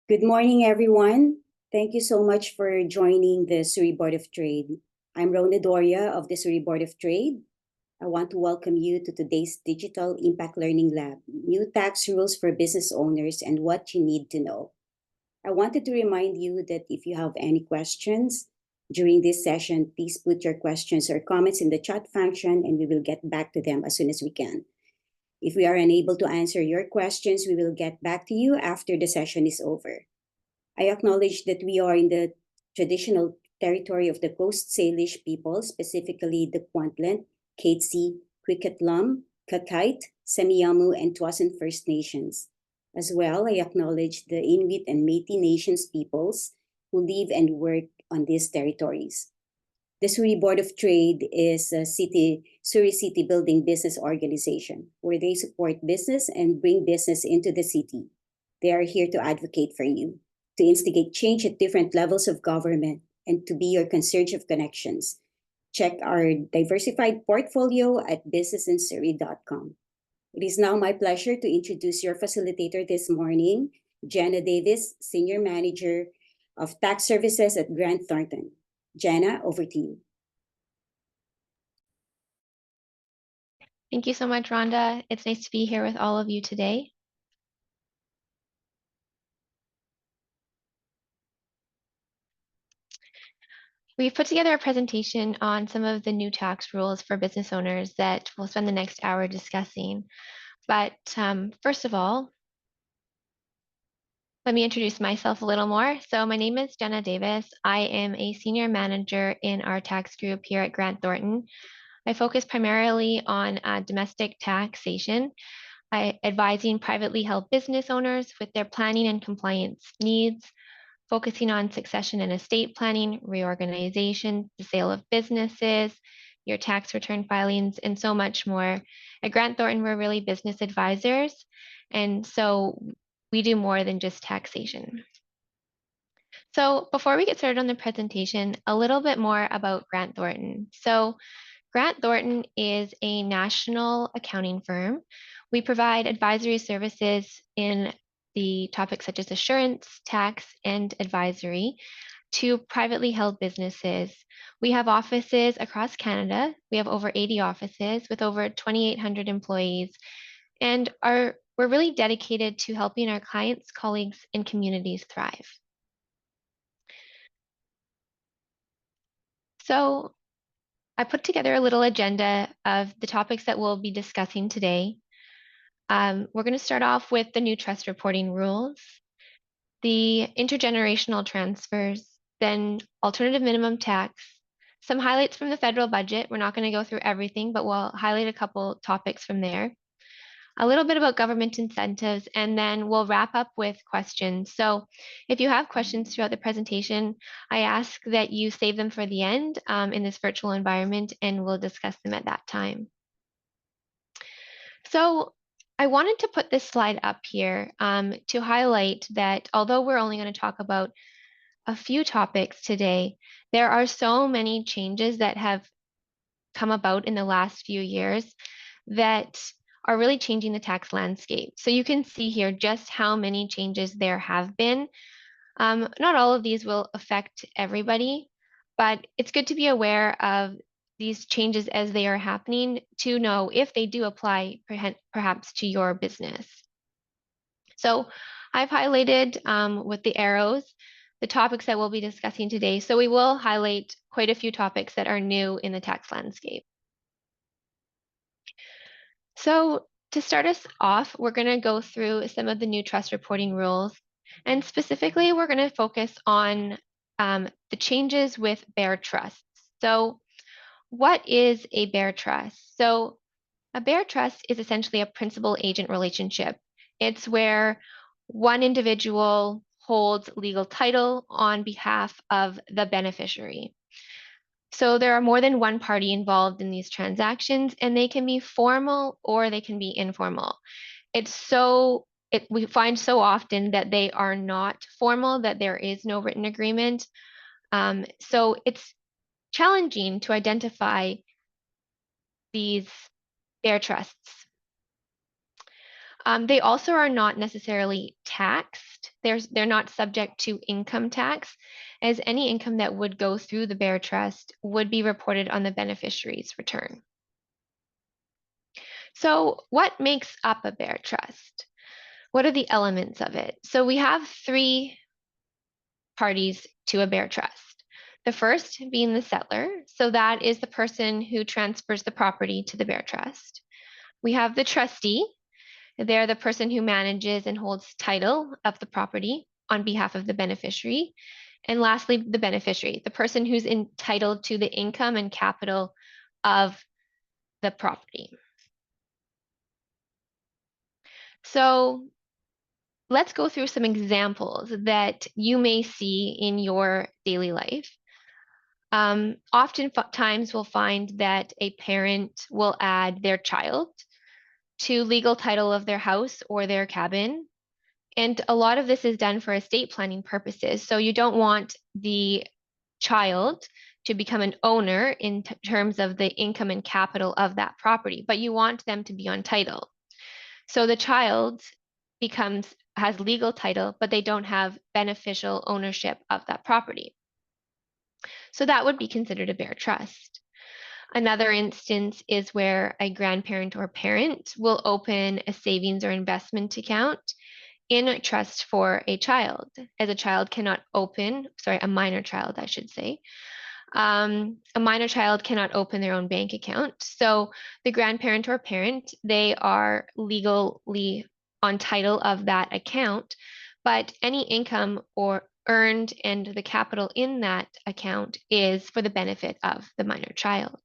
Good morning, everyone. Thank you so much for joining the Surrey Board of Trade. I'm Rona Doria of the Surrey Board of Trade. I want to welcome you to today's Digital Impact Learning Lab, New Tax Rules for Business Owners and What You Need to Know. I wanted to remind you that if you have any questions during this session, please put your questions or comments in the chat function and we will get back to them as soon as we can. If we are unable to answer your questions, we will get back to you after the session is over. I acknowledge that we are in the traditional territory of the Coast Salish people, specifically the Kwantlen, Katsi, Kwiketlam, Kakite, Semiahmoo, and Tuasin First Nations. As well, I acknowledge the Inuit and Métis Nations peoples who live and work on these territories. The Surrey Board of Trade is a Surrey City Building Business Organization where they support business and bring business into the city. They are here to advocate for you, to instigate change at different levels of government, and to be your concierge of connections. Check our diversified portfolio at businessinsurrey.com. It is now my pleasure to introduce your facilitator this morning, Jenna Davis, Senior Manager of Tax Services at Grant Thornton. Jenna, over to you. Thank you so much, Rhonda. It's nice to be here with all of you today. We've put together a presentation on some of the new tax rules for business owners that we'll spend the next hour discussing. But first of all, let me introduce myself a little more. So my name is Jenna Davis. I am a senior manager in our tax group here at Grant Thornton. I focus primarily on domestic taxation, advising privately held business owners with their planning and compliance needs, focusing on succession and estate planning, reorganization, the sale of businesses, your tax return filings, and so much more. At Grant Thornton, we're really business advisors, and so we do more than just taxation. So before we get started on the presentation, a little bit more about Grant Thornton. So Grant Thornton is a national accounting firm. We provide advisory services in the topics such as assurance, tax, and advisory to privately held businesses. We have offices across Canada. We have over 80 offices with over 2,800 employees, and we're really dedicated to helping our clients, colleagues, and communities thrive. So I put together a little agenda of the topics that we'll be discussing today. We're going to start off with the new trust reporting rules, the intergenerational transfers, then alternative minimum tax, some highlights from the federal budget. We're not going to go through everything, but we'll highlight a couple topics from there. A little bit about government incentives, and then we'll wrap up with questions. So if you have questions throughout the presentation, I ask that you save them for the end in this virtual environment, and we'll discuss them at that time. So I wanted to put this slide up here to highlight that although we're only going to talk about a few topics today, there are so many changes that have come about in the last few years that are really changing the tax landscape. So you can see here just how many changes there have been. Not all of these will affect everybody, but it's good to be aware of these changes as they are happening to know if they do apply perhaps to your business. So I've highlighted with the arrows the topics that we'll be discussing today. So we will highlight quite a few topics that are new in the tax landscape. So to start us off, we're going to go through some of the new trust reporting rules. And specifically, we're going to focus on the changes with bare trusts. So what is a bare trust? So a bare trust is essentially a principal-agent relationship. It's where one individual holds legal title on behalf of the beneficiary. So there are more than one party involved in these transactions, and they can be formal or they can be informal. We find so often that they are not formal, that there is no written agreement. So it's challenging to identify these bare trusts. They also are not necessarily taxed. They're not subject to income tax, as any income that would go through the Bear Trust would be reported on the beneficiary's return. So what makes up a Bear Trust? What are the elements of it? So we have three parties to a Bear Trust. The first being the settler. So that is the person who transfers the property to the Bear Trust. We have the trustee. They're the person who manages and holds title of the property on behalf of the beneficiary. And lastly, the beneficiary, the person who's entitled to the income and capital of the property. So let's go through some examples that you may see in your daily life. Oftentimes we'll find that a parent will add their child to legal title of their house or their cabin. And a lot of this is done for estate planning purposes. So you don't want the child to become an owner in terms of the income and capital of that property, but you want them to be on title. So the child has legal title, but they don't have beneficial ownership of that property. So that would be considered a bare trust. Another instance is where a grandparent or parent will open a savings or investment account in a trust for a child, as a child cannot open, sorry, a minor child, I should say. A minor child cannot open their own bank account. So the grandparent or parent, they are legally on title of that account, but any income or earned and the capital in that account is for the benefit of the minor child.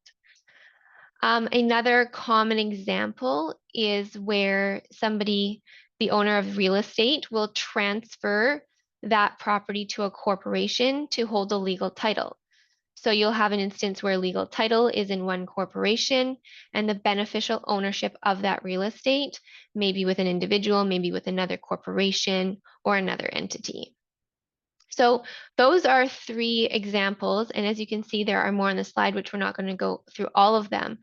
Another common example is where somebody, the owner of real estate, will transfer that property to a corporation to hold a legal title. So you'll have an instance where legal title is in one corporation and the beneficial ownership of that real estate, maybe with an individual, maybe with another corporation or another entity. So those are three examples. And as you can see, there are more on the slide, which we're not going to go through all of them.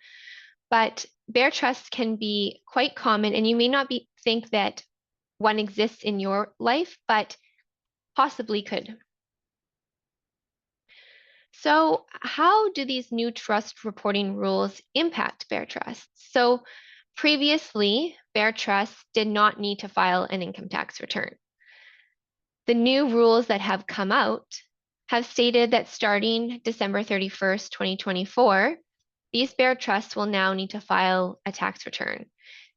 But bare trusts can be quite common, and you may not think that one exists in your life, but possibly could. So how do these new trust reporting rules impact bare trusts? So previously, bare trusts did not need to file an income tax return. The new rules that have come out have stated that starting December 31st, 2024, these bare trusts will now need to file a tax return.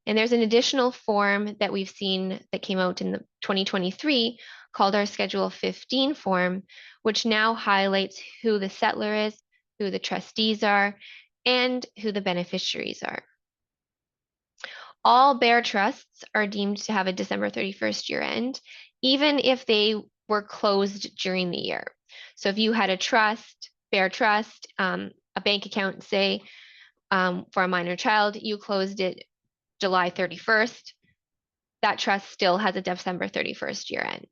And there's an additional form that we've seen that came out in the 2023 called our Schedule 15 form, which now highlights who the settler is, who the trustees are, and who the beneficiaries are. All bare trusts are deemed to have a December 31st year end, even if they were closed during the year. So if you had a trust, bare trust, a bank account, say, for a minor child, you closed it July 31st, that trust still has a December 31st year end.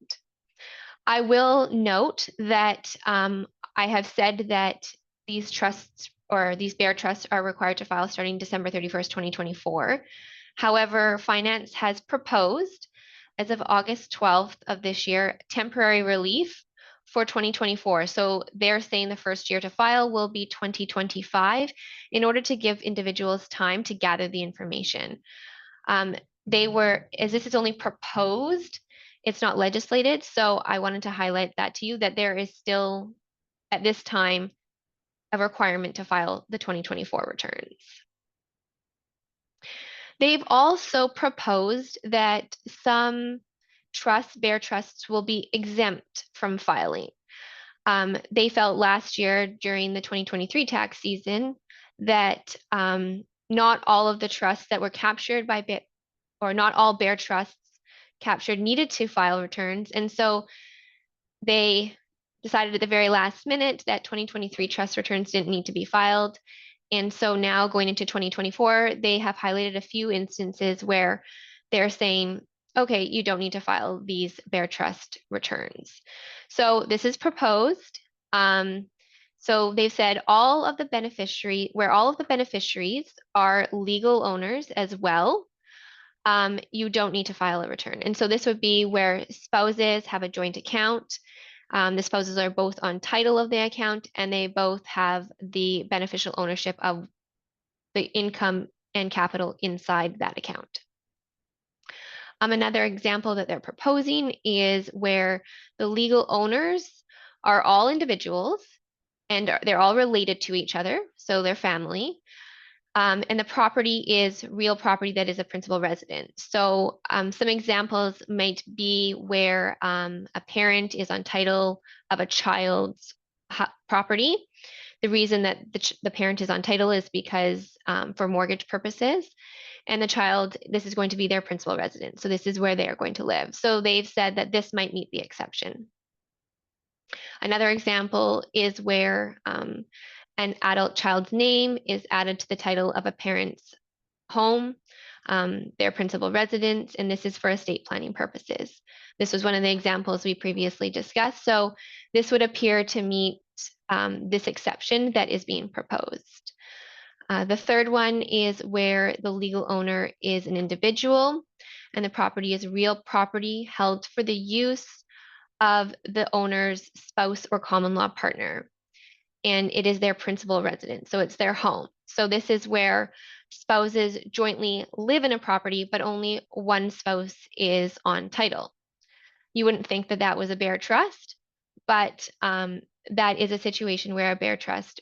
I will note that I have said that these trusts or these bare trusts are required to file starting December 31st, 2024. However, Finance has proposed, as of August 12th of this year, temporary relief for 2024. So they're saying the first year to file will be 2025 in order to give individuals time to gather the information. As this is only proposed, it's not legislated. So I wanted to highlight that to you, that there is still, at this time, a requirement to file the 2024 returns. They've also proposed that some bare trusts will be exempt from filing. They felt last year during the 2023 tax season that not all of the trusts that were captured by or not all bare trusts captured needed to file returns. And so they decided at the very last minute that 2023 trust returns didn't need to be filed. And so now going into 2024, they have highlighted a few instances where they're saying, okay, you don't need to file these bare trust returns. So this is proposed. So they've said where all of the beneficiaries are legal owners as well, you don't need to file a return. And so this would be where spouses have a joint account. The spouses are both on title of the account and they both have the beneficial ownership of the income and capital inside that account. Another example that they're proposing is where the legal owners are all individuals and they're all related to each other, so they're family. And the property is real property that is a principal residence. So some examples might be where a parent is on title of a child's property. The reason that the parent is on title is because for mortgage purposes, and the child, this is going to be their principal residence. So this is where they are going to live. So they've said that this might meet the exception. Another example is where an adult child's name is added to the title of a parent's home, their principal residence, and this is for estate planning purposes. This was one of the examples we previously discussed. So this would appear to meet this exception that is being proposed. The third one is where the legal owner is an individual and the property is real property held for the use of the owner's spouse or common law partner. And it is their principal residence, so it's their home. So this is where spouses jointly live in a property, but only one spouse is on title. You wouldn't think that that was a bare trust, but that is a situation where a bare trust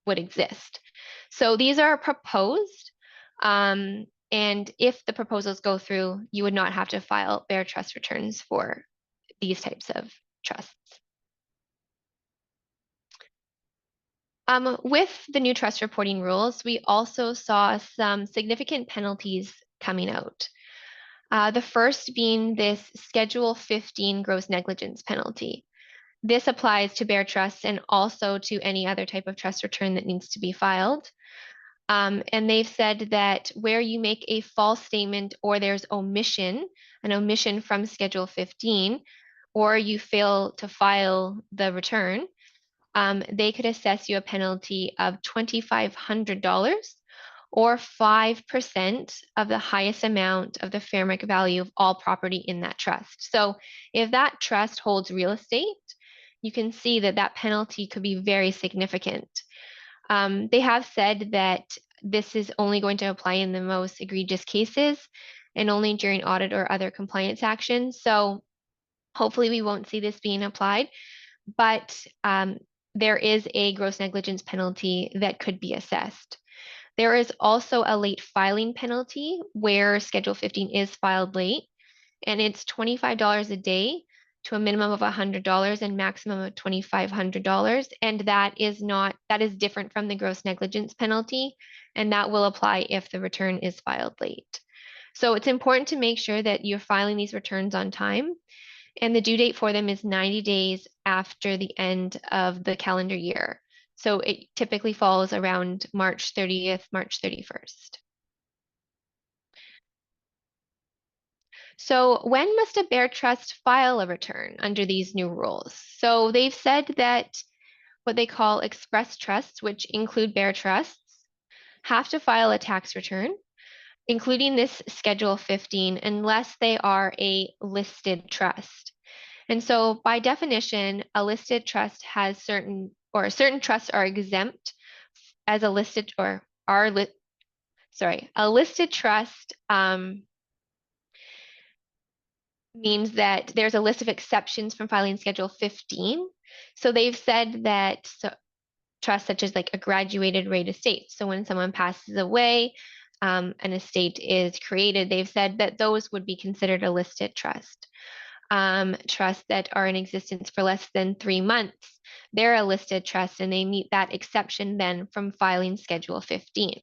would exist. So these are proposed, and if the proposals go through, you would not have to file bare trust returns for these types of trusts. With the new trust reporting rules, we also saw some significant penalties coming out. The first being this Schedule 15 gross negligence penalty. This applies to bare trusts and also to any other type of trust return that needs to be filed. And they've said that where you make a false statement or there's an omission from Schedule 15, or you fail to file the return, they could assess you a penalty of $2,500 or 5% of the highest amount of the fair market value of all property in that trust. So if that trust holds real estate, you can see that that penalty could be very significant. They have said that this is only going to apply in the most egregious cases and only during audit or other compliance actions. So hopefully we won't see this being applied, but there is a gross negligence penalty that could be assessed. There is also a late filing penalty where Schedule 15 is filed late, and it's $25 a day to a minimum of $100 and maximum of $2,500. And that is different from the gross negligence penalty, and that will apply if the return is filed late. So it's important to make sure that you're filing these returns on time, and the due date for them is 90 days after the end of the calendar year. So it typically falls around March 30th, March 31st. So when must a bare trust file a return under these new rules? So they've said that what they call express trusts, which include bare trusts, have to file a tax return, including this Schedule 15, unless they are a listed trust. And so by definition, a listed trust has certain trusts are exempt as a listed or are a listed trust means that there's a list of exceptions from filing Schedule 15. So they've said that trusts such as like a graduated rate estate. So when someone passes away, an estate is created, they've said that those would be considered a listed trust. Trusts that are in existence for less than 3 months, they're a listed trust and they meet that exception then from filing Schedule 15.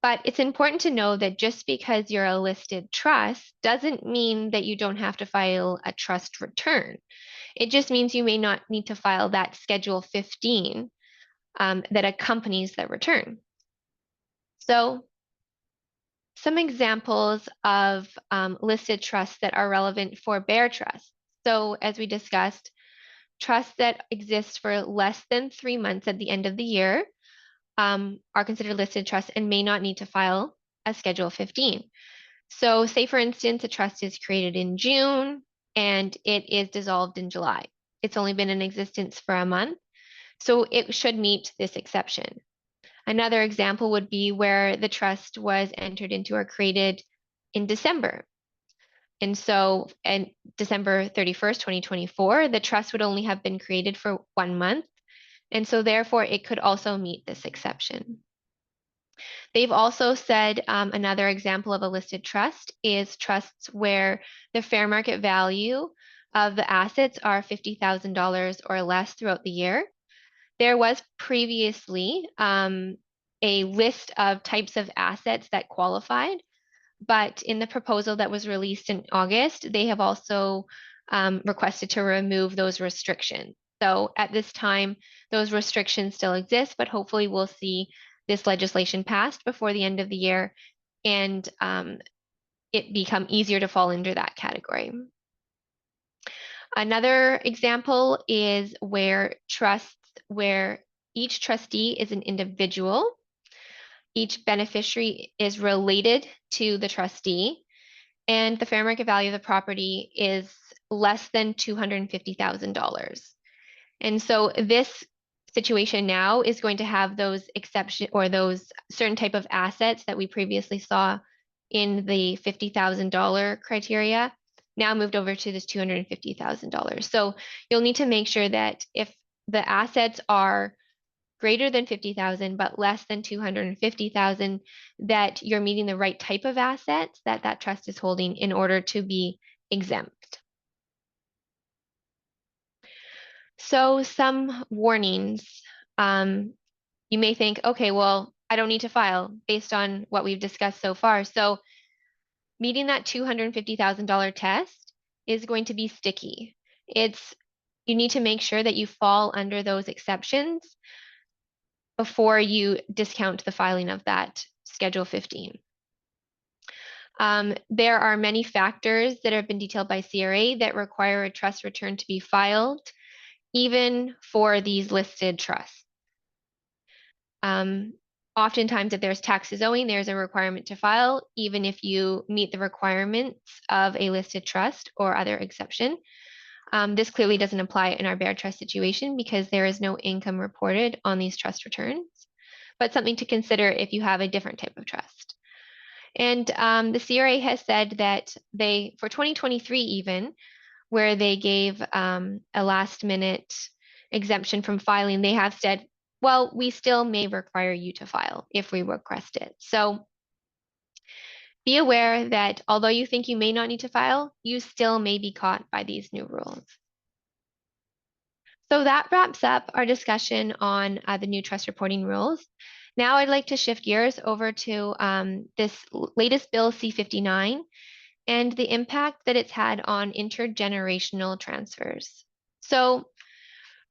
But it's important to know that just because you're a listed trust doesn't mean that you don't have to file a trust return. It just means you may not need to file that Schedule 15 that accompanies the return. So some examples of listed trusts that are relevant for bare trusts. So as we discussed, trusts that exist for less than 3 months at the end of the year are considered listed trusts and may not need to file a Schedule 15. So say, for instance, a trust is created in June and it is dissolved in July. It's only been in existence for a month, so it should meet this exception. Another example would be where the trust was entered into or created in December. And so, and December 31st, 2024, the trust would only have been created for 1 month. And so therefore it could also meet this exception. They've also said another example of a listed trust is trusts where the fair market value of the assets are $50,000 or less throughout the year. There was previously a list of types of assets that qualified, but in the proposal that was released in August, they have also requested to remove those restrictions. So at this time, those restrictions still exist, but hopefully we'll see this legislation passed before the end of the year and it become easier to fall into that category. Another example is where trusts, where each trustee is an individual, each beneficiary is related to the trustee, and the fair market value of the property is less than $250,000. And so this situation now is going to have those exception or those certain type of assets that we previously saw in the $50,000 criteria now moved over to this $250,000. So you'll need to make sure that if the assets are greater than 50,000 but less than 250,000, that you're meeting the right type of assets that that trust is holding in order to be exempt. So some warnings. You may think, okay, well, I don't need to file based on what we've discussed so far. So meeting that $250,000 test is going to be sticky. You need to make sure that you fall under those exceptions before you discount the filing of that Schedule 15. There are many factors that have been detailed by CRA that require a trust return to be filed, even for these listed trusts. Oftentimes, if there's taxes owing, there's a requirement to file, even if you meet the requirements of a listed trust or other exception. This clearly doesn't apply in our bare trust situation because there is no income reported on these trust returns, but something to consider if you have a different type of trust. And the CRA has said that they, for 2023 even, where they gave a last minute exemption from filing, they have said, well, we still may require you to file if we request it. So be aware that although you think you may not need to file, you still may be caught by these new rules. So that wraps up our discussion on the new trust reporting rules. Now I'd like to shift gears over to this latest Bill C-59 and the impact that it's had on intergenerational transfers. So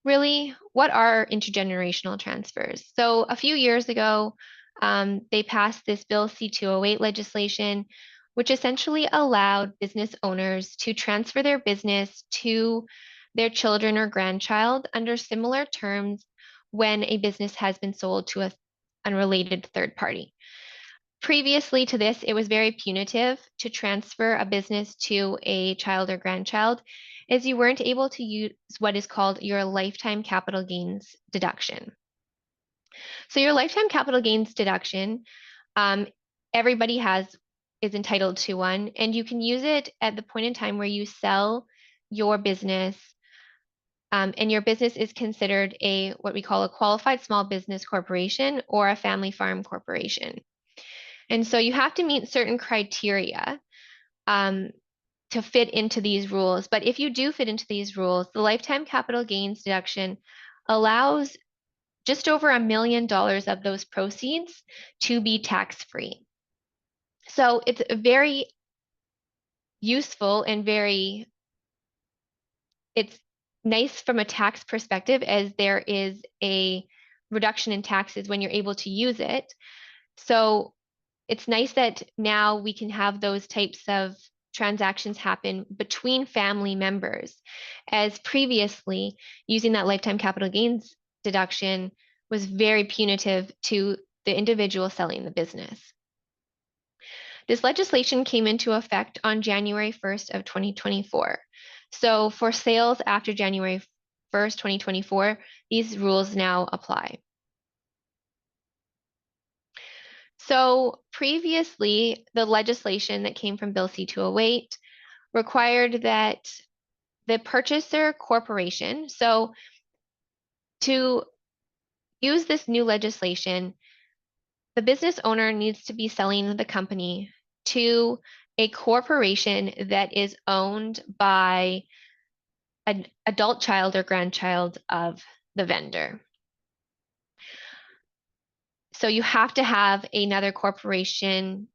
really, what are intergenerational transfers? So a few years ago, they passed this Bill C-208 legislation, which essentially allowed business owners to transfer their business to their children or grandchild under similar terms when a business has been sold to an unrelated third party. Previously to this, it was very punitive to transfer a business to a child or grandchild, as you weren't able to use what is called your lifetime capital gains deduction. So your lifetime capital gains deduction, everybody is entitled to one, and you can use it at the point in time where you sell your business, and your business is considered what we call a qualified small business corporation or a family farm corporation. And so you have to meet certain criteria to fit into these rules. But if you do fit into these rules, the lifetime capital gains deduction allows just over $1 million of those proceeds to be tax-free. So it's very useful and it's nice from a tax perspective, as there is a reduction in taxes when you're able to use it. So it's nice that now we can have those types of transactions happen between family members, as previously using that lifetime capital gains deduction was very punitive to the individual selling the business. This legislation came into effect on January 1st of 2024. So for sales after January 1st, 2024, these rules now apply. So previously, the legislation that came from Bill C-208 required that the purchaser corporation, so to use this new legislation, the business owner needs to be selling the company to a corporation that is owned by an adult child or grandchild of the vendor. So you have to have another corporation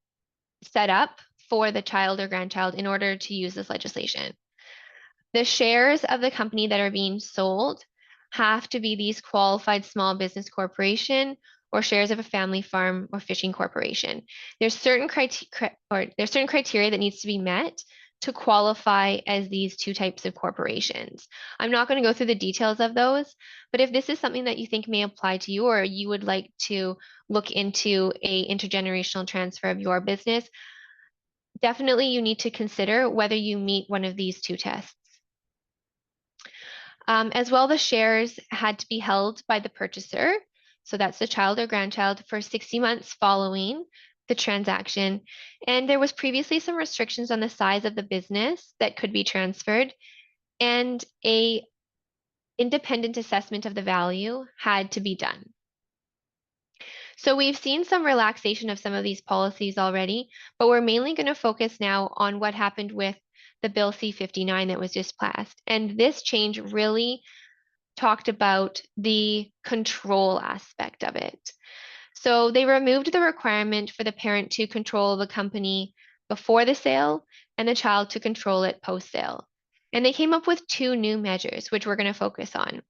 set up for the child or grandchild in order to use this legislation. The shares of the company that are being sold have to be these qualified small business corporation or shares of a family farm or fishing corporation. There's certain criteria that needs to be met to qualify as these two types of corporations. I'm not going to go through the details of those, but if this is something that you think may apply to you or you would like to look into a intergenerational transfer of your business, definitely you need to consider whether you meet one of these two tests. As well, the shares had to be held by the purchaser, so that's the child or grandchild, for 60 months following the transaction. And there was previously some restrictions on the size of the business that could be transferred, and a independent assessment of the value had to be done. So we've seen some relaxation of some of these policies already, but we're mainly going to focus now on what happened with the Bill C-59 that was just passed. And this change really talked about the control aspect of it. So they removed the requirement for the parent to control the company before the sale and the child to control it post-sale. And they came up with two new measures, which we're going to focus on.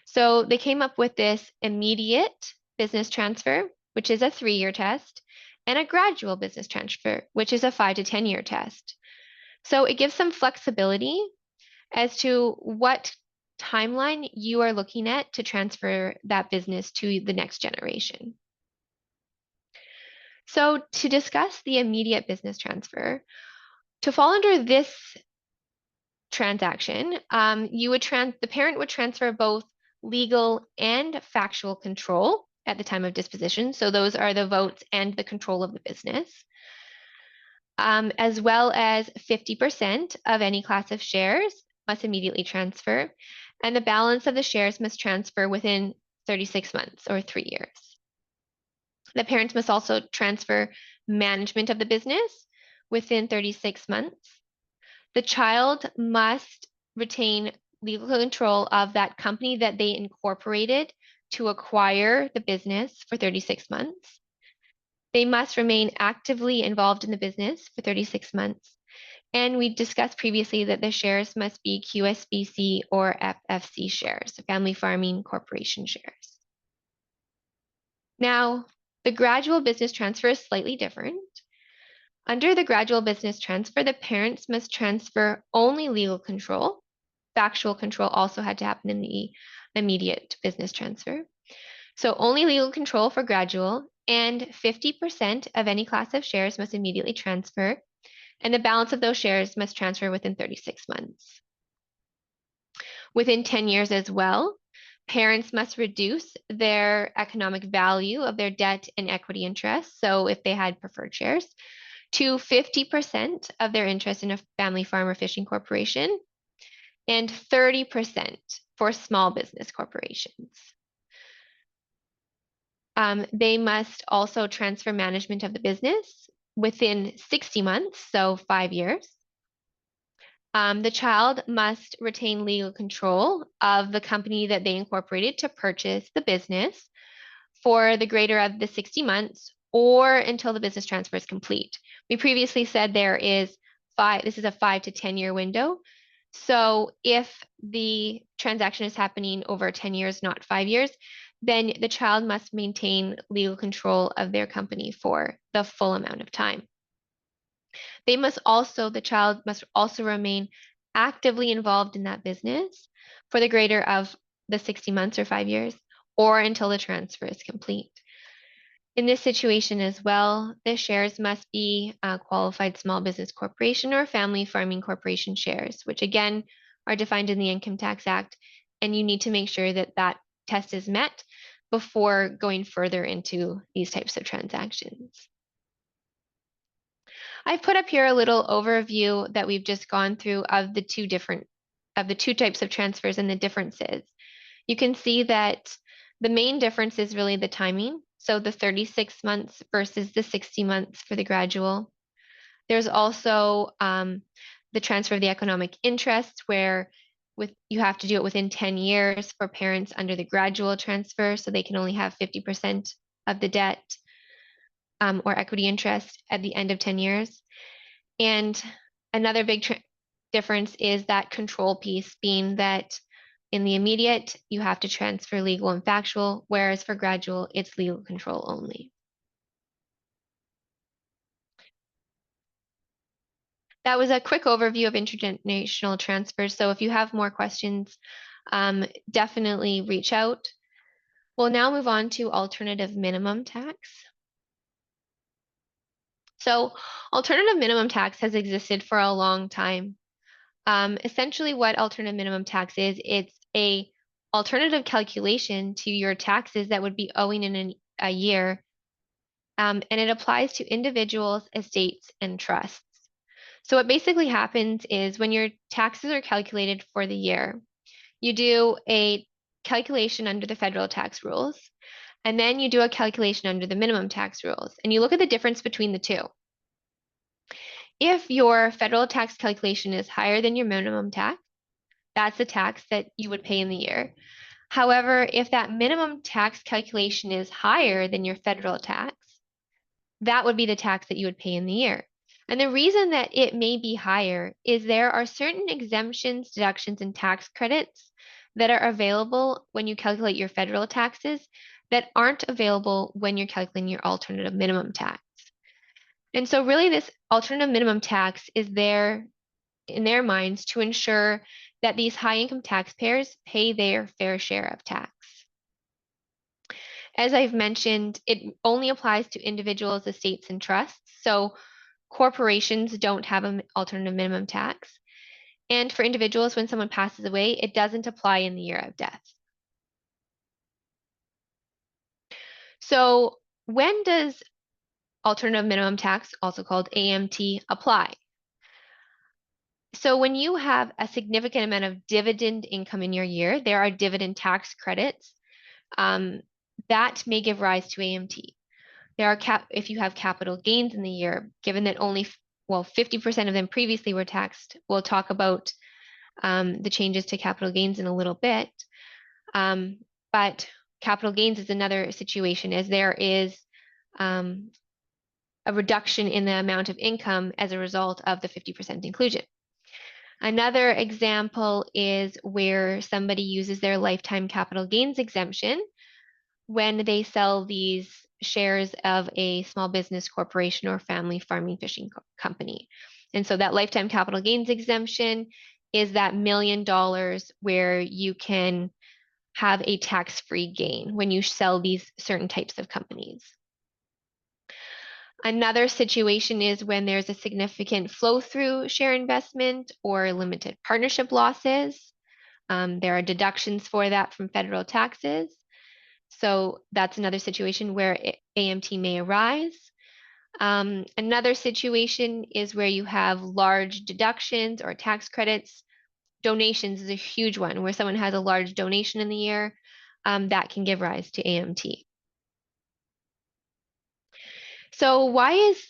So they came up with this immediate business transfer, which is a 3-year test, and a gradual business transfer, which is a 5 to 10-year test. So it gives some flexibility as to what timeline you are looking at to transfer that business to the next generation. So to discuss the immediate business transfer, to fall under this transaction, the parent would transfer both legal and factual control at the time of disposition. So those are the votes and the control of the business, as well as 50% of any class of shares must immediately transfer, and the balance of the shares must transfer within 36 months or 3 years. The parents must also transfer management of the business within 36 months. The child must retain legal control of that company that they incorporated to acquire the business for 36 months. They must remain actively involved in the business for 36 months. And we discussed previously that the shares must be QSBC or FFC shares, Family Farming Corporation shares. Now, the gradual business transfer is slightly different. Under the gradual business transfer, the parents must transfer only legal control. Factual control also had to happen in the immediate business transfer. So only legal control for gradual, and 50% of any class of shares must immediately transfer, and the balance of those shares must transfer within 36 months. Within 10 years as well, parents must reduce their economic value of their debt and equity interests, so if they had preferred shares, to 50% of their interest in a family farm or fishing corporation, and 30% for small business corporations. They must also transfer management of the business within 60 months, so 5 years. The child must retain legal control of the company that they incorporated to purchase the business for the greater of the 60 months or until the business transfer is complete. We previously said this is a 5 to 10-year window. So if the transaction is happening over 10 years, not 5 years, then the child must maintain legal control of their company for the full amount of time. The child must also remain actively involved in that business for the greater of the 60 months or 5 years, or until the transfer is complete. In this situation as well, the shares must be a qualified small business corporation or family farming corporation shares, which again are defined in the Income Tax Act. And you need to make sure that that test is met before going further into these types of transactions. I've put up here a little overview that we've just gone through of the two types of transfers and the differences. You can see that the main difference is really the timing. So the 36 months versus the 60 months for the gradual. There's also the transfer of the economic interest, where you have to do it within 10 years for parents under the gradual transfer, so they can only have 50% of the debt or equity interest at the end of 10 years. And another big difference is that control piece, being that in the immediate, you have to transfer legal and factual, whereas for gradual, it's legal control only. That was a quick overview of intergenerational transfers. So if you have more questions, definitely reach out. We'll now move on to alternative minimum tax. So alternative minimum tax has existed for a long time. Essentially what alternative minimum tax is, it's a alternative calculation to your taxes that would be owing in a year. And it applies to individuals, estates, and trusts. So what basically happens is when your taxes are calculated for the year, you do a calculation under the federal tax rules, and then you do a calculation under the minimum tax rules, and you look at the difference between the two. If your federal tax calculation is higher than your minimum tax, that's the tax that you would pay in the year. However, if that minimum tax calculation is higher than your federal tax, that would be the tax that you would pay in the year. And the reason that it may be higher is there are certain exemptions, deductions, and tax credits that are available when you calculate your federal taxes that aren't available when you're calculating your alternative minimum tax. And so really this alternative minimum tax is there in their minds to ensure that these high income taxpayers pay their fair share of tax. As I've mentioned, it only applies to individuals, estates, and trusts. So corporations don't have an alternative minimum tax. And for individuals, when someone passes away, it doesn't apply in the year of death. So when does alternative minimum tax, also called AMT, apply? So when you have a significant amount of dividend income in your year, there are dividend tax credits that may give rise to AMT. There are if you have capital gains in the year, given that only 50% of them previously were taxed. We'll talk about the changes to capital gains in a little bit. But capital gains is another situation, as there is a reduction in the amount of income as a result of the 50% inclusion. Another example is where somebody uses their lifetime capital gains exemption when they sell these shares of a small business corporation or family farming fishing company. And so that lifetime capital gains exemption is that $1 million where you can have a tax-free gain when you sell these certain types of companies. Another situation is when there's a significant flow-through share investment or limited partnership losses. There are deductions for that from federal taxes. So that's another situation where AMT may arise. Another situation is where you have large deductions or tax credits. Donations is a huge one, where someone has a large donation in the year, that can give rise to AMT. So why is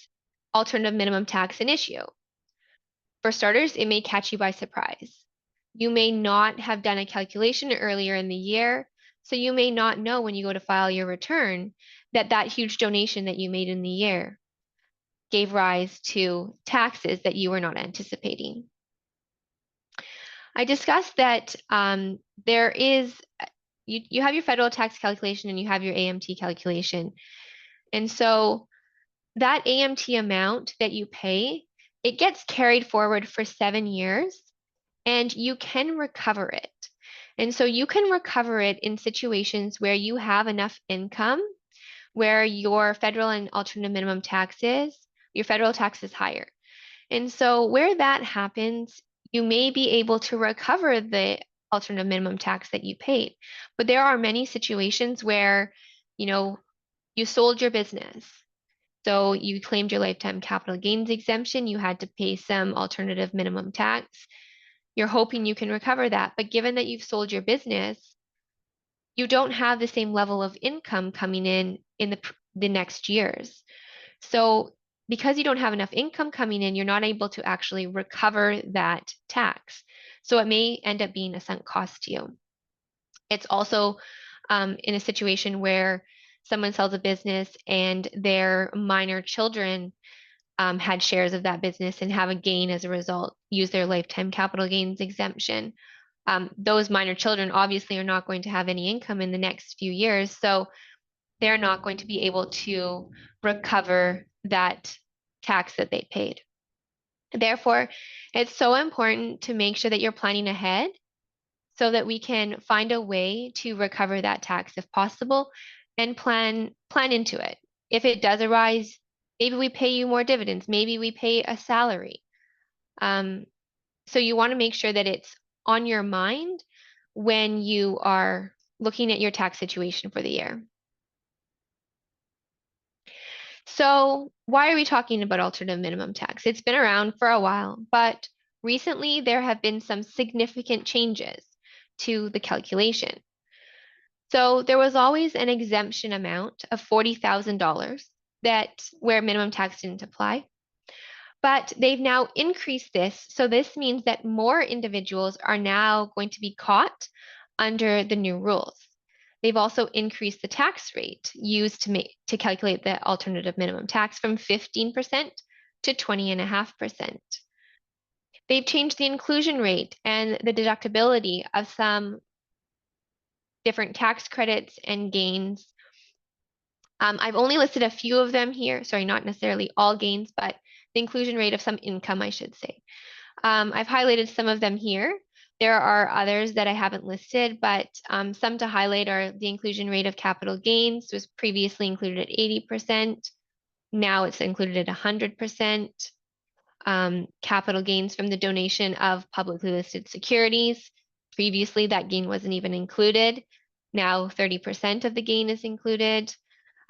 alternative minimum tax an issue? For starters, it may catch you by surprise. You may not have done a calculation earlier in the year, so you may not know when you go to file your return that that huge donation that you made in the year gave rise to taxes that you were not anticipating. I discussed that there is, you have your federal tax calculation and you have your AMT calculation. And so that AMT amount that you pay, it gets carried forward for 7 years and you can recover it. And so you can recover it in situations where you have enough income where your federal and alternative minimum tax is, your federal tax is higher. And so where that happens, you may be able to recover the alternative minimum tax that you paid. But there are many situations where, you know, you sold your business. So you claimed your lifetime capital gains exemption, you had to pay some alternative minimum tax. You're hoping you can recover that. But given that you've sold your business, you don't have the same level of income coming in the next years. So because you don't have enough income coming in, you're not able to actually recover that tax. So it may end up being a sunk cost to you. It's also in a situation where someone sells a business and their minor children had shares of that business and have a gain as a result, use their lifetime capital gains exemption. Those minor children obviously are not going to have any income in the next few years. So they're not going to be able to recover that tax that they paid. Therefore, it's so important to make sure that you're planning ahead so that we can find a way to recover that tax if possible and plan into it. If it does arise, maybe we pay you more dividends, maybe we pay a salary. So you want to make sure that it's on your mind when you are looking at your tax situation for the year. So why are we talking about alternative minimum tax? It's been around for a while, but recently there have been some significant changes to the calculation. So there was always an exemption amount of $40,000 that where minimum tax didn't apply. But they've now increased this. So this means that more individuals are now going to be caught under the new rules. They've also increased the tax rate used to calculate the alternative minimum tax from 15% to 20.5%. They've changed the inclusion rate and the deductibility of some different tax credits and gains. I've only listed a few of them here. Sorry, not necessarily all gains, but the inclusion rate of some income, I should say. I've highlighted some of them here. There are others that I haven't listed, but some to highlight are the inclusion rate of capital gains was previously included at 80%. Now it's included at 100%. Capital gains from the donation of publicly listed securities. Previously, that gain wasn't even included. Now 30% of the gain is included.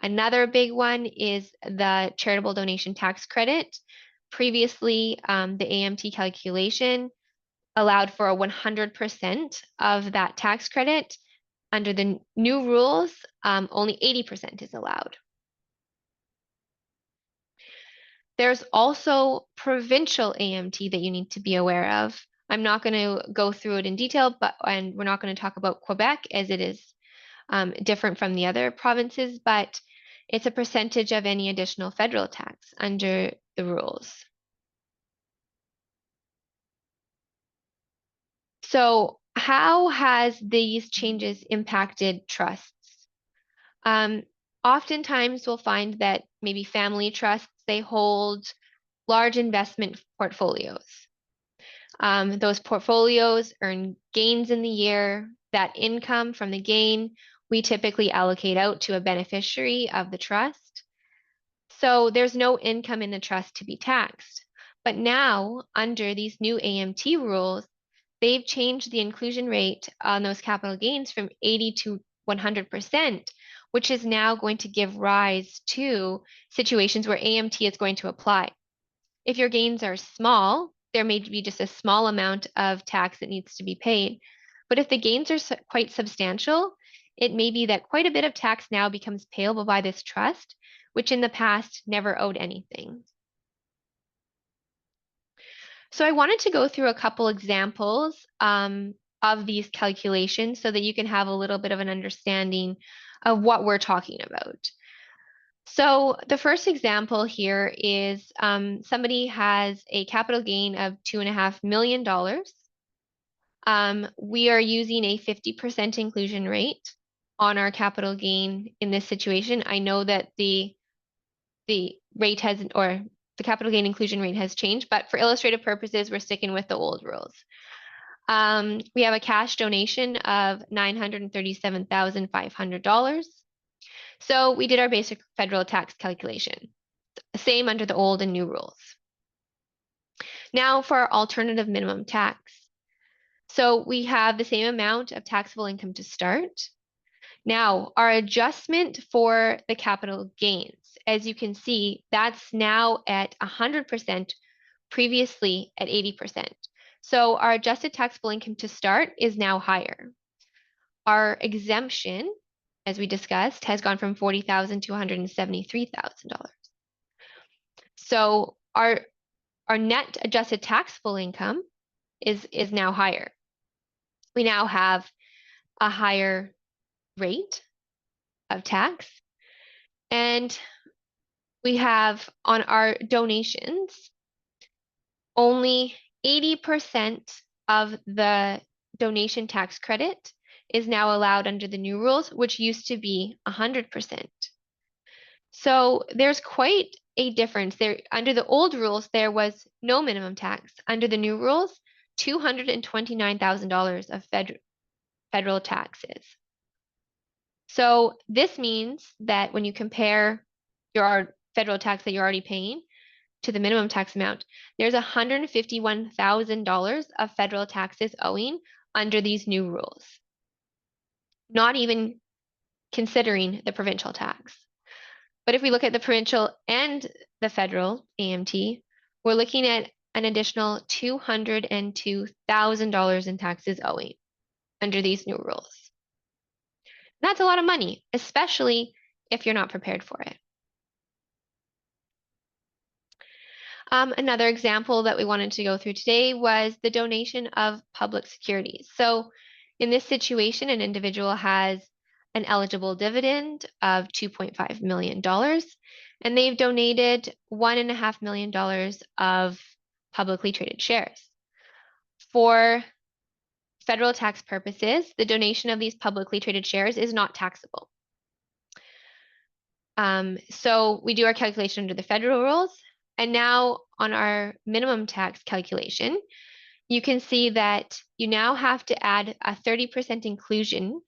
Another big one is the charitable donation tax credit. Previously, the AMT calculation allowed for a 100% of that tax credit. Under the new rules, only 80% is allowed. There's also provincial AMT that you need to be aware of. I'm not going to go through it in detail, and we're not going to talk about Quebec as it is different from the other provinces, but it's a percentage of any additional federal tax under the rules. So how has these changes impacted trusts? Oftentimes we'll find that maybe family trusts, they hold large investment portfolios. Those portfolios earn gains in the year. That income from the gain, we typically allocate out to a beneficiary of the trust. So there's no income in the trust to be taxed. But now, under these new AMT rules, they've changed the inclusion rate on those capital gains from 80 to 100%, which is now going to give rise to situations where AMT is going to apply. If your gains are small, there may be just a small amount of tax that needs to be paid. But if the gains are quite substantial, it may be that quite a bit of tax now becomes payable by this trust, which in the past never owed anything. So I wanted to go through a couple examples of these calculations so that you can have a little bit of an understanding of what we're talking about. So the first example here is somebody has a capital gain of $2.5 million. We are using a 50% inclusion rate on our capital gain in this situation. I know that the rate has, or the capital gain inclusion rate has changed, but for illustrative purposes, we're sticking with the old rules. We have a cash donation of $937,500. So we did our basic federal tax calculation, same under the old and new rules. Now for our alternative minimum tax. So we have the same amount of taxable income to start. Now, our adjustment for the capital gains, as you can see, that's now at 100%, previously at 80%. So our adjusted taxable income to start is now higher. Our exemption, as we discussed, has gone from $40,000 to $173,000. So our net adjusted taxable income is now higher. We now have a higher rate of tax, and we have on our donations, only 80% of the donation tax credit is now allowed under the new rules, which used to be 100%. So there's quite a difference there. Under the old rules, there was no minimum tax. Under the new rules, $229,000 of federal taxes. So this means that when you compare your federal tax that you're already paying to the minimum tax amount, there's $151,000 of federal taxes owing under these new rules, not even considering the provincial tax. But if we look at the provincial and the federal AMT, we're looking at an additional $202,000 in taxes owing under these new rules. That's a lot of money, especially if you're not prepared for it. Another example that we wanted to go through today was the donation of public securities. So in this situation, an individual has an eligible dividend of $2.5 million, and they've donated $1.5 million of publicly traded shares. For federal tax purposes, the donation of these publicly traded shares is not taxable. So we do our calculation under the federal rules, and now on our minimum tax calculation, you can see that you now have to add a 30% inclusion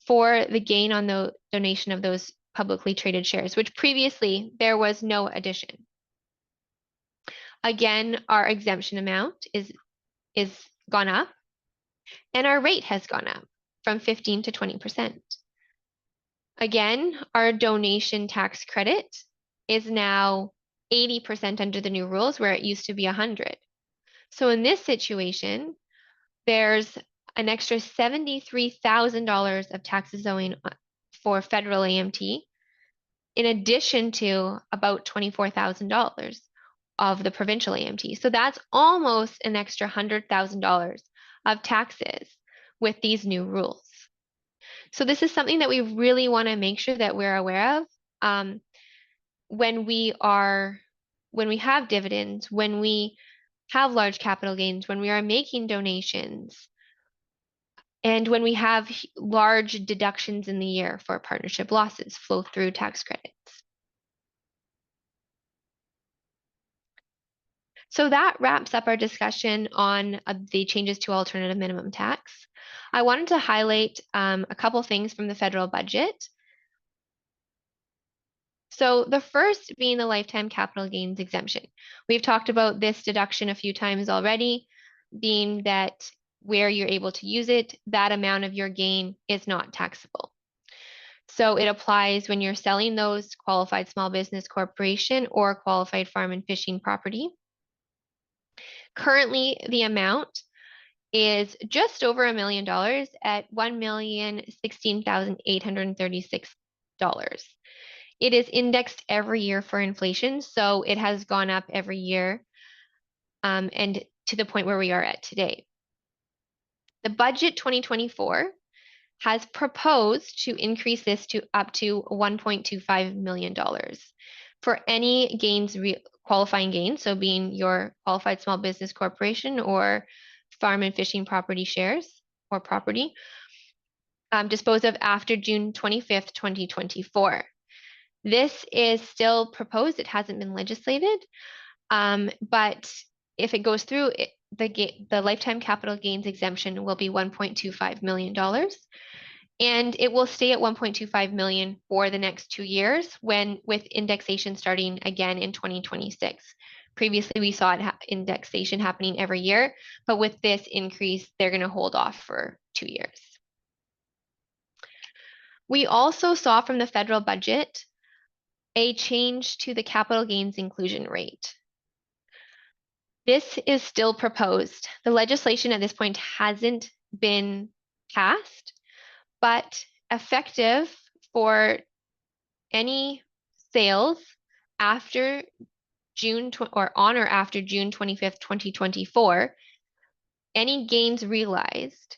for the gain on the donation of those publicly traded shares, which previously there was no addition. Again, our exemption amount is gone up, and our rate has gone up from 15 to 20%. Again, our donation tax credit is now 80% under the new rules, where it used to be 100. So in this situation, there's an extra $73,000 of taxes owing for federal AMT, in addition to about $24,000 of the provincial AMT. So that's almost an extra $100,000 of taxes with these new rules. So this is something that we really want to make sure that we're aware of when we have dividends, when we have large capital gains, when we are making donations, and when we have large deductions in the year for partnership losses, flow through tax credits. So that wraps up our discussion on the changes to alternative minimum tax. I wanted to highlight a couple things from the federal budget. So the first being the lifetime capital gains exemption. We've talked about this deduction a few times already, being that where you're able to use it, that amount of your gain is not taxable. So it applies when you're selling those qualified small business corporation or qualified farm and fishing property. Currently, the amount is just over $1 million at $1,016,836. It is indexed every year for inflation, so it has gone up every year, and to the point where we are at today. The budget 2024 has proposed to increase this to up to $1.25 million for any gains, qualifying gains, so being your qualified small business corporation or farm and fishing property shares or property, disposed of after June 25th, 2024. This is still proposed. It hasn't been legislated, but if it goes through, the lifetime capital gains exemption will be $1.25 million. And it will stay at 1.25 million for the next 2 years with indexation starting again in 2026. Previously, we saw indexation happening every year, but with this increase, they're going to hold off for 2 years. We also saw from the federal budget a change to the capital gains inclusion rate. This is still proposed. The legislation at this point hasn't been passed, but effective for any sales after on or after June 25th, 2024, any gains realized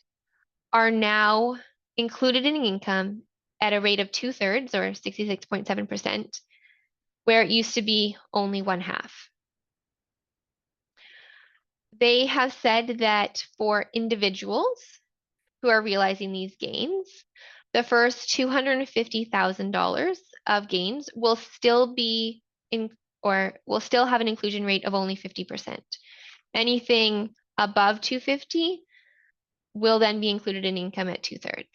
are now included in income at a rate of 2/3 or 66.7%, where it used to be only 1/2. They have said that for individuals who are realizing these gains, the first $250,000 of gains will still be in or will still have an inclusion rate of only 50%. Anything above 250 will then be included in income at 2/3.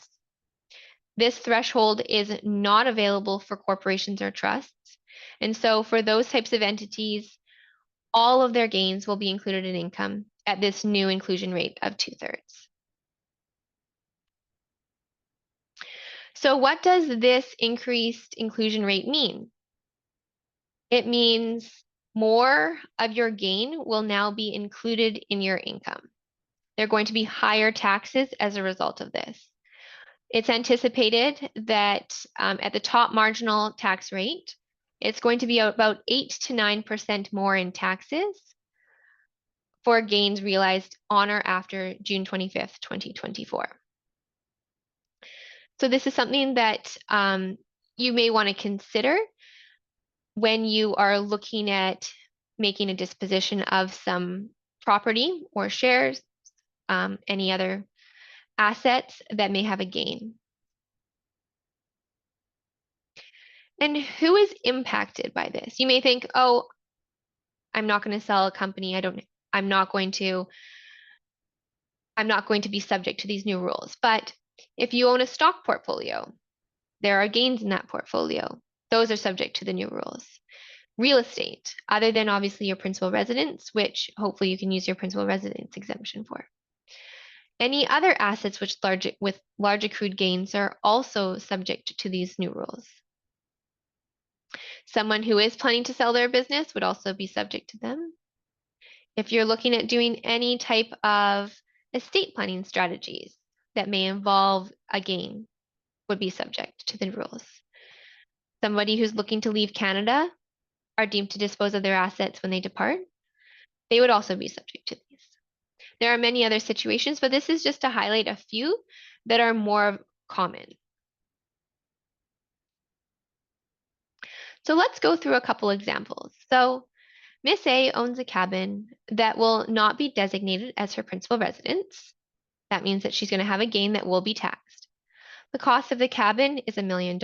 This threshold is not available for corporations or trusts. And so for those types of entities, all of their gains will be included in income at this new inclusion rate of 2/3. So what does this increased inclusion rate mean? It means more of your gain will now be included in your income. There are going to be higher taxes as a result of this. It's anticipated that at the top marginal tax rate, it's going to be about 8 to 9% more in taxes for gains realized on or after June 25th, 2024. So this is something that you may want to consider when you are looking at making a disposition of some property or shares, any other assets that may have a gain. And who is impacted by this? You may think, oh, I'm not going to sell a company. I'm not going to be subject to these new rules. But if you own a stock portfolio, there are gains in that portfolio. Those are subject to the new rules. Real estate, other than obviously your principal residence, which hopefully you can use your principal residence exemption for. Any other assets with large accrued gains are also subject to these new rules. Someone who is planning to sell their business would also be subject to them. If you're looking at doing any type of estate planning strategies that may involve a gain, would be subject to the rules. Somebody who's looking to leave Canada are deemed to dispose of their assets when they depart. They would also be subject to these. There are many other situations, but this is just to highlight a few that are more common. So let's go through a couple examples. So Miss A owns a cabin that will not be designated as her principal residence. That means that she's going to have a gain that will be taxed. The cost of the cabin is $1 million.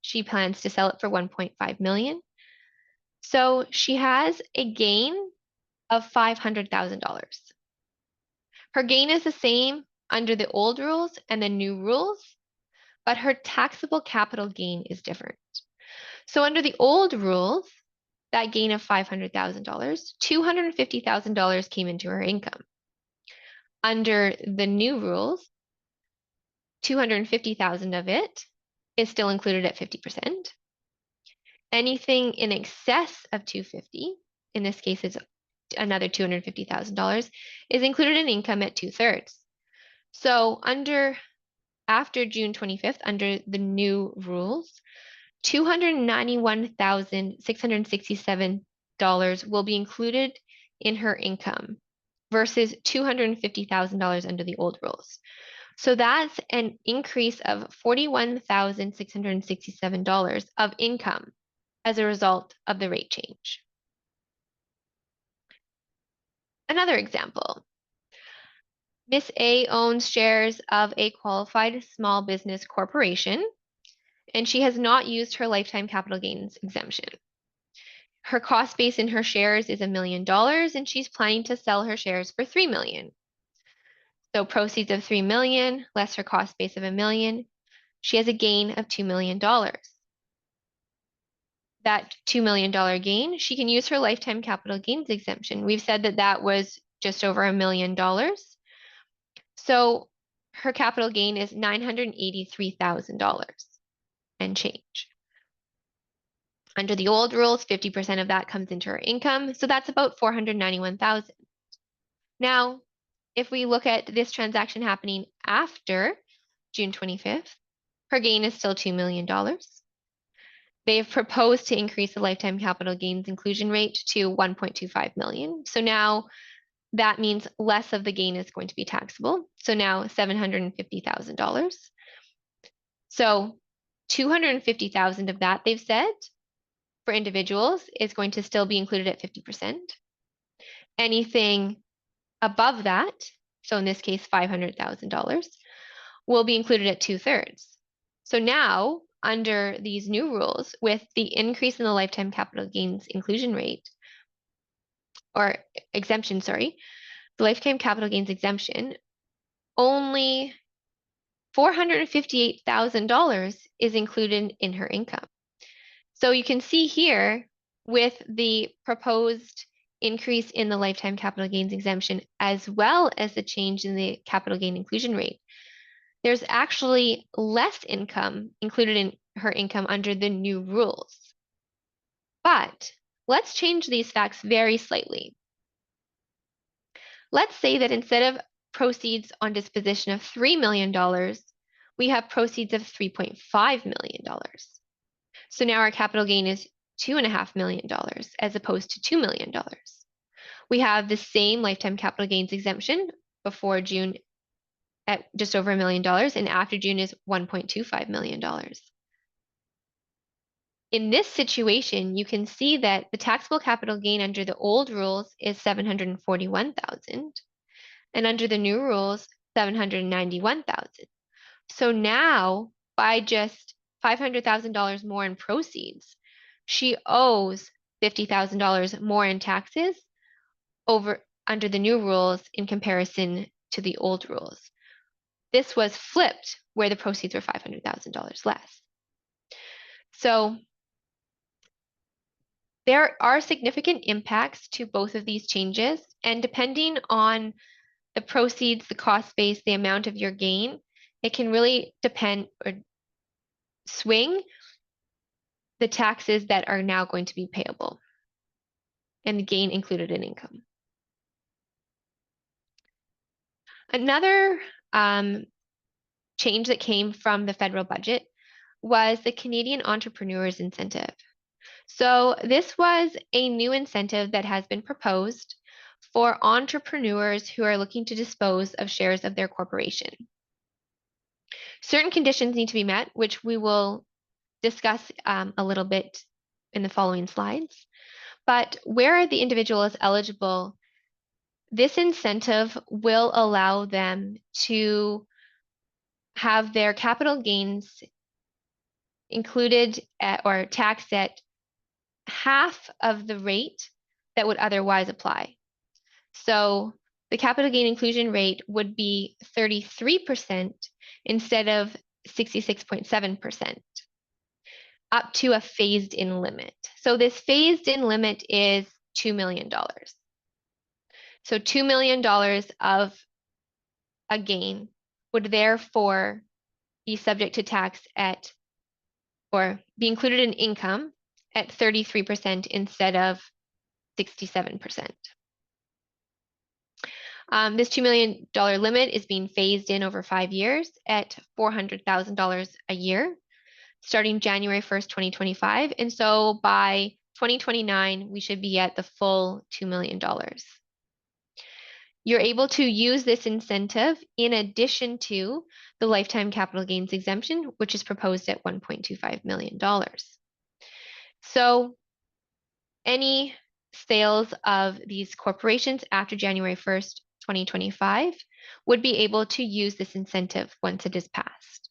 She plans to sell it for $1.5 million. So she has a gain of $500,000. Her gain is the same under the old rules and the new rules, but her taxable capital gain is different. So under the old rules, that gain of $500,000, $250,000 came into her income. Under the new rules, $250,000 of it is still included at 50%. Anything in excess of $250,000, in this case is another $250,000, is included in income at 2/3. So after June 25th, under the new rules, $291,667 will be included in her income versus $250,000 under the old rules. So that's an increase of $41,667 of income as a result of the rate change. Another example. Miss A owns shares of a qualified small business corporation, and she has not used her lifetime capital gains exemption. Her cost base in her shares is $1 million, and she's planning to sell her shares for $3 million. So proceeds of $3 million less her cost base of $1 million she has a gain of $2 million. That $2 million gain, she can use her lifetime capital gains exemption. We've said that that was just over $1 million. So her capital gain is $983,000 and change. Under the old rules, 50% of that comes into her income, so that's about $491,000. Now, if we look at this transaction happening after June 25th, her gain is still $2 million. They have proposed to increase the lifetime capital gains inclusion rate to 1.25 million. So now that means less of the gain is going to be taxable. So now $750,000. So 250,000 of that, they've said, for individuals is going to still be included at 50%. Anything above that, so in this case, $500,000, will be included at 2/3. So now, under these new rules, with the increase in the lifetime capital gains inclusion rate, or exemption, sorry, the lifetime capital gains exemption, only $458,000 is included in her income. So you can see here with the proposed increase in the lifetime capital gains exemption, as well as the change in the capital gain inclusion rate, there's actually less income included in her income under the new rules. But let's change these facts very slightly. Let's say that instead of proceeds on disposition of $3 million, we have proceeds of $3.5 million. So now our capital gain is $2.5 million as opposed to $2 million. We have the same lifetime capital gains exemption before June at just over $1 million, and after June is $1.25 million. In this situation, you can see that the taxable capital gain under the old rules is $741,000, and under the new rules, $791,000. So now, by just $500,000 more in proceeds, she owes $50,000 more in taxes under the new rules in comparison to the old rules. This was flipped where the proceeds were $500,000 less. So there are significant impacts to both of these changes, and depending on the proceeds, the cost base, the amount of your gain, it can really depend or swing the taxes that are now going to be payable and the gain included in income. Another change that came from the federal budget was the Canadian Entrepreneurs Incentive. So this was a new incentive that has been proposed for entrepreneurs who are looking to dispose of shares of their corporation. Certain conditions need to be met, which we will discuss a little bit in the following slides. But where the individual is eligible, this incentive will allow them to have their capital gains included or taxed at half of the rate that would otherwise apply. So the capital gain inclusion rate would be 33% instead of 66.7%, up to a phased-in limit. So this phased-in limit is $2 million. So $2 million of a gain would therefore be subject to tax at, or be included in income at 33% instead of 67%. This $2 million limit is being phased in over 5 years at $400,000 a year, starting January 1st, 2025. And so by 2029, we should be at the full $2 million. You're able to use this incentive in addition to the lifetime capital gains exemption, which is proposed at $1.25 million. So any sales of these corporations after January 1st, 2025 would be able to use this incentive once it is passed.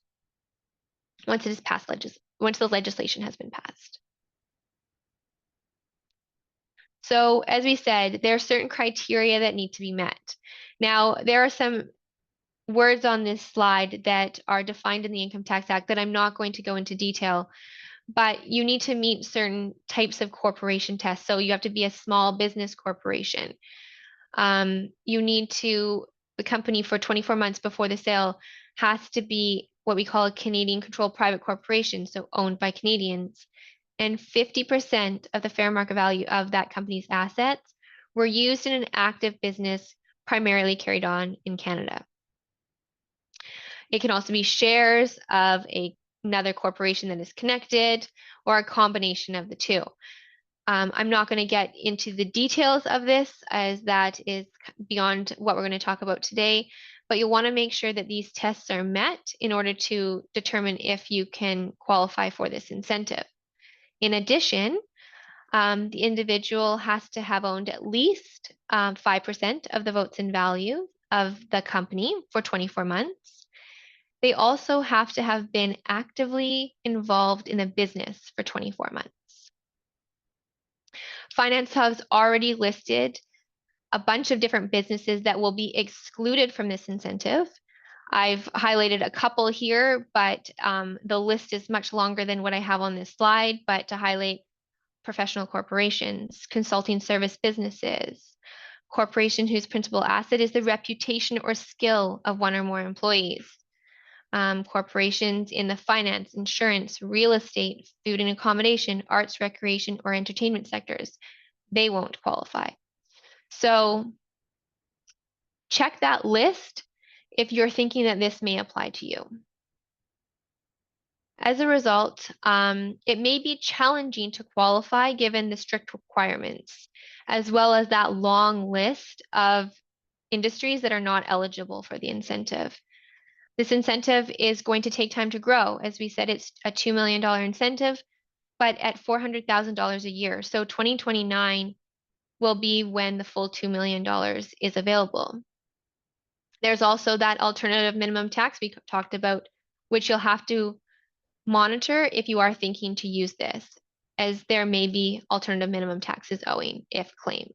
Once the legislation has been passed. So as we said, there are certain criteria that need to be met. Now, there are some words on this slide that are defined in the Income Tax Act that I'm not going to go into detail, but you need to meet certain types of corporation tests. So you have to be a small business corporation. You need to, the company for 24 months before the sale has to be what we call a Canadian controlled private corporation, so owned by Canadians. And 50% of the fair market value of that company's assets were used in an active business primarily carried on in Canada. It can also be shares of another corporation that is connected or a combination of the two. I'm not going to get into the details of this as that is beyond what we're going to talk about today, but you'll want to make sure that these tests are met in order to determine if you can qualify for this incentive. In addition, the individual has to have owned at least 5% of the votes and value of the company for 24 months. They also have to have been actively involved in a business for 24 months. Finance Hub's already listed a bunch of different businesses that will be excluded from this incentive. I've highlighted a couple here, but the list is much longer than what I have on this slide. But to highlight professional corporations, consulting service businesses, corporation whose principal asset is the reputation or skill of one or more employees, corporations in the finance, insurance, real estate, food and accommodation, arts, recreation, or entertainment sectors. They won't qualify. So check that list if you're thinking that this may apply to you. As a result, it may be challenging to qualify given the strict requirements, as well as that long list of industries that are not eligible for the incentive. This incentive is going to take time to grow. As we said, it's a $2 million incentive, but at $400,000 a year. So 2029 will be when the full $2 million is available. There's also that alternative minimum tax we talked about, which you'll have to monitor if you are thinking to use this, as there may be alternative minimum taxes owing if claimed.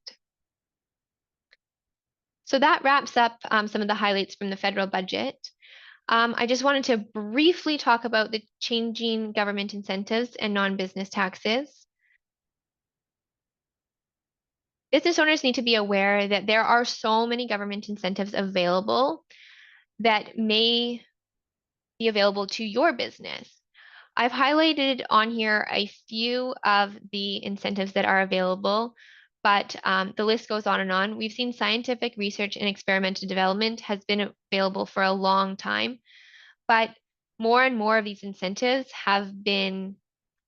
So that wraps up some of the highlights from the federal budget. I just wanted to briefly talk about the changing government incentives and non-business taxes. Business owners need to be aware that there are so many government incentives available that may be available to your business. I've highlighted on here a few of the incentives that are available, but the list goes on and on. We've seen scientific research and experimental development has been available for a long time, but more and more of these incentives have been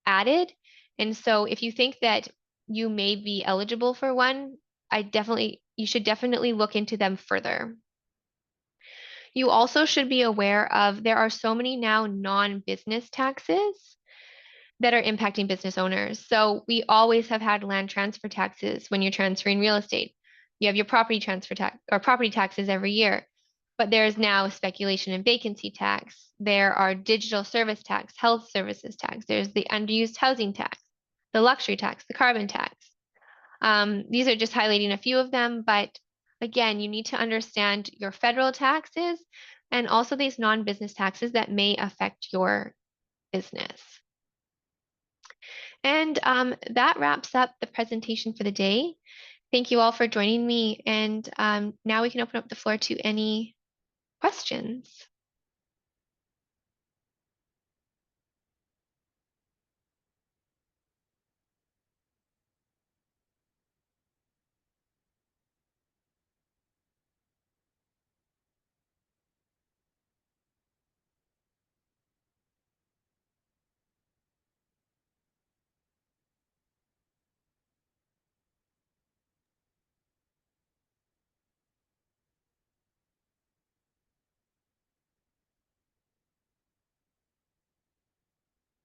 added. And so if you think that you may be eligible for one, you should definitely look into them further. You also should be aware of there are so many now non-business taxes that are impacting business owners. So we always have had land transfer taxes when you're transferring real estate. You have your property transfer tax or property taxes every year, but there is now speculation and vacancy tax. There are digital service tax, health services tax. There's the underused housing tax, the luxury tax, the carbon tax. These are just highlighting a few of them, but again, you need to understand your federal taxes and also these non-business taxes that may affect your business. And that wraps up the presentation for the day. Thank you all for joining me. And now we can open up the floor to any questions.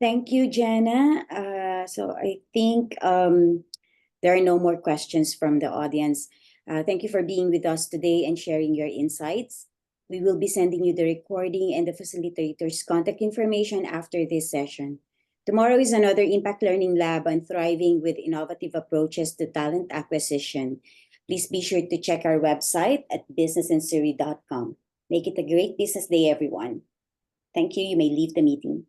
Thank you, Jana. So I think there are no more questions from the audience. Thank you for being with us today and sharing your insights. We will be sending you the recording and the facilitator's contact information after this session. Tomorrow is another Impact Learning Lab on thriving with innovative approaches to talent acquisition. Please be sure to check our website at businessinsurrey.com. Make it a great business day, everyone. Thank you. You may leave the meeting.